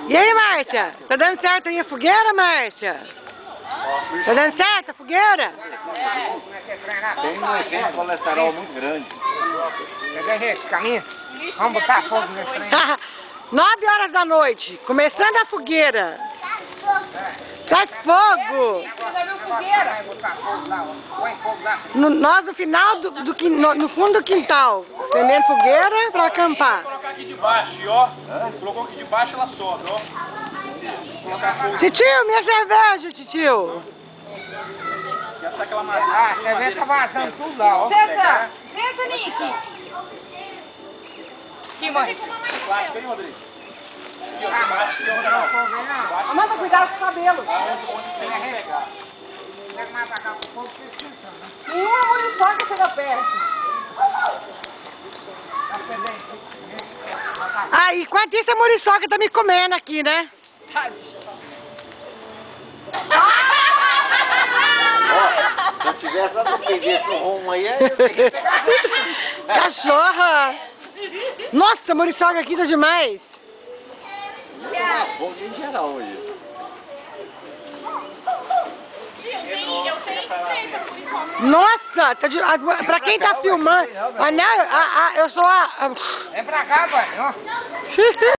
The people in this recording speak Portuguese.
E aí, Márcia? Tá dando certo aí a fogueira, Márcia? Tá dando certo a fogueira? Tem um colesterol muito grande. Caminha. Vamos botar fogo nesse trem. 9 horas da noite, começando a fogueira. Sai fogo! Nós no final no fundo do quintal, acendendo fogueira para acampar. Vou colocar aqui de baixo, ó. Colocou aqui de baixo, ela sobe, ó. Titio, minha cerveja, titio. Essa é aquela madeira. Ah, você vê tá vazando tudo lá, ó. Licença, licença, Nick. Aqui, mãe. Plástico aí, Rodrigo. Aqui, ó, de baixo, aqui, ó. Amanda, cuidado com o cabelo. Nenhuma muriçoca chega perto. Ah, enquanto isso a muriçoca tá me comendo aqui, né? Se eu tivesse lá, eu peguei no rumo aí. Cachorra! Nossa, a muriçoca aqui tá demais. Tá fogo em geral hoje. Nossa, tá pra quem tá filmando... eu sou a... Vem pra cá, pai.